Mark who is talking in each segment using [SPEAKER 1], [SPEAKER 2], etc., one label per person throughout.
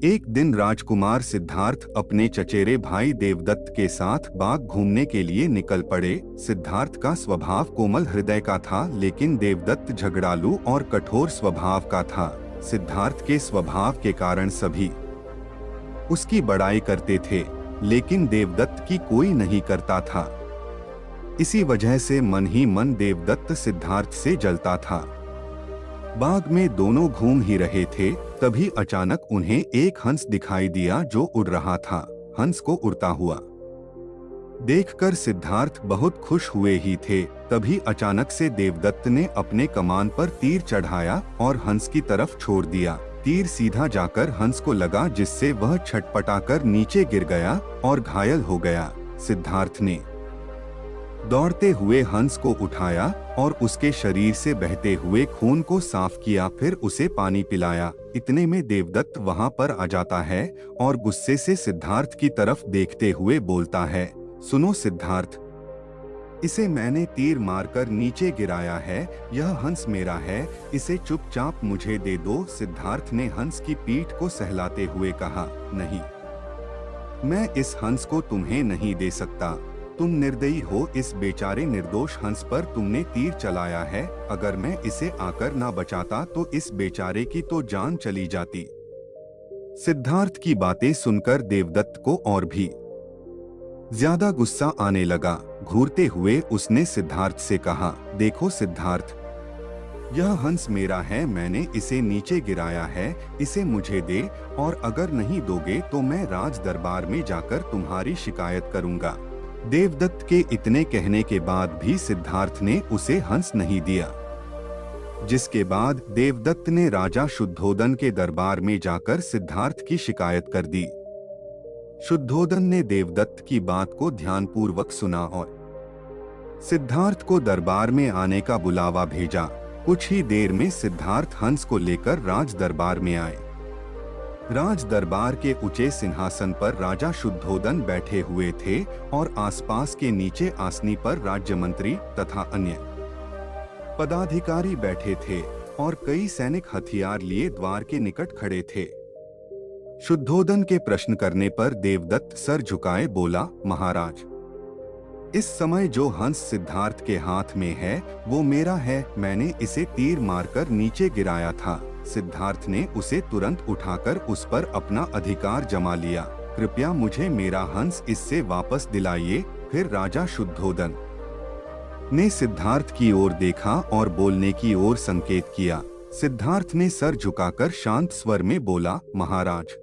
[SPEAKER 1] एक दिन राजकुमार सिद्धार्थ अपने चचेरे भाई देवदत्त के साथ बाग घूमने के लिए निकल पड़े। सिद्धार्थ का स्वभाव कोमल हृदय का था, लेकिन देवदत्त झगड़ालू और कठोर स्वभाव का था। सिद्धार्थ के स्वभाव के कारण सभी उसकी बड़ाई करते थे, लेकिन देवदत्त की कोई नहीं करता था। इसी वजह से मन ही मन देवदत्त सिद्धार्थ से जलता था। बाग में दोनों घूम ही रहे थे, तभी अचानक उन्हें एक हंस दिखाई दिया जो उड़ रहा था। हंस को उड़ता हुआ देखकर सिद्धार्थ बहुत खुश हुए ही थे। तभी अचानक से देवदत्त ने अपने कमान पर तीर चढ़ाया और हंस की तरफ छोड़ दिया। तीर सीधा जाकर हंस को लगा, जिससे वह छटपटाकर नीचे गिर गया और घायल हो गया। सिद्धार्थ ने दौड़ते हुए हंस को उठाया और उसके शरीर से बहते हुए खून को साफ किया, फिर उसे पानी पिलाया। इतने में देवदत्त वहां पर आ जाता है और गुस्से से सिद्धार्थ की तरफ देखते हुए बोलता है, सुनो सिद्धार्थ, इसे मैंने तीर मारकर नीचे गिराया है, यह हंस मेरा है, इसे चुपचाप मुझे दे दो। सिद्धार्थ ने हंस की पीठ को सहलाते हुए कहा, नहीं, मैं इस हंस को तुम्हें नहीं दे सकता। तुम निर्दयी हो, इस बेचारे निर्दोष हंस पर तुमने तीर चलाया है। अगर मैं इसे आकर ना बचाता तो इस बेचारे की तो जान चली जाती। सिद्धार्थ की बातें सुनकर देवदत्त को और भी ज्यादा गुस्सा आने लगा। घूरते हुए उसने सिद्धार्थ से कहा, देखो सिद्धार्थ, यह हंस मेरा है, मैंने इसे नीचे गिराया है, इसे मुझे दे, और अगर नहीं दोगे तो मैं राज दरबार में जाकर तुम्हारी शिकायत करूंगा। देवदत्त के इतने कहने के बाद भी सिद्धार्थ ने उसे हंस नहीं दिया, जिसके बाद देवदत्त ने राजा शुद्धोदन के दरबार में जाकर सिद्धार्थ की शिकायत कर दी। शुद्धोदन ने देवदत्त की बात को ध्यानपूर्वक सुना और सिद्धार्थ को दरबार में आने का बुलावा भेजा। कुछ ही देर में सिद्धार्थ हंस को लेकर राज दरबार में आए। राज दरबार के ऊंचे सिंहासन पर राजा शुद्धोदन बैठे हुए थे और आसपास के नीचे आसनी पर राज्य मंत्री तथा अन्य पदाधिकारी बैठे थे और कई सैनिक हथियार लिए द्वार के निकट खड़े थे। शुद्धोदन के प्रश्न करने पर देवदत्त सर झुकाए बोला, महाराज, इस समय जो हंस सिद्धार्थ के हाथ में है वो मेरा है, मैंने इसे तीर मारकर नीचे गिराया था। सिद्धार्थ ने उसे तुरंत उठाकर उस पर अपना अधिकार जमा लिया। कृपया मुझे मेरा हंस इससे वापस दिलाइए। फिर राजा शुद्धोदन ने सिद्धार्थ की ओर देखा और बोलने की ओर संकेत किया। सिद्धार्थ ने सर झुकाकर शांत स्वर में बोला, महाराज,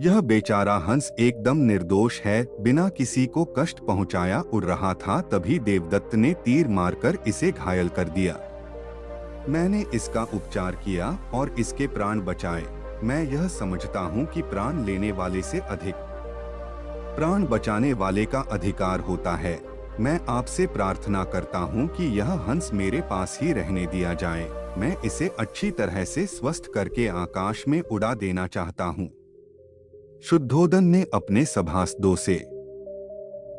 [SPEAKER 1] यह बेचारा हंस एकदम निर्दोष है, बिना किसी को कष्ट पहुंचाया उड़ रहा था, तभी देवदत्त ने तीर मारकर इसे घायल कर दिया। मैंने इसका उपचार किया और इसके प्राण बचाए। मैं यह समझता हूँ कि प्राण लेने वाले से अधिक प्राण बचाने वाले का अधिकार होता है। मैं आपसे प्रार्थना करता हूँ कि यह हंस मेरे पास ही रहने दिया जाए। मैं इसे अच्छी तरह से स्वस्थ करके आकाश में उड़ा देना चाहता हूँ। शुद्धोदन ने अपने सभासदों से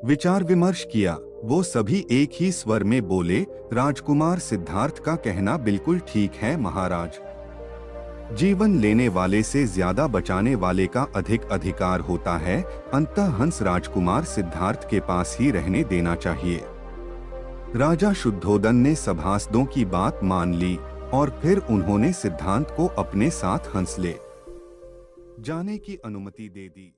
[SPEAKER 1] विचार विमर्श किया। वो सभी एक ही स्वर में बोले, राजकुमार सिद्धार्थ का कहना बिल्कुल ठीक है महाराज। जीवन लेने वाले से ज्यादा बचाने वाले का अधिक अधिकार होता है। अंततः हंस राजकुमार सिद्धार्थ के पास ही रहने देना चाहिए। राजा शुद्धोदन ने सभासदों की बात मान ली और फिर उन्होंने सिद्धांत को अपने साथ हंस ले जाने की अनुमति दे दी।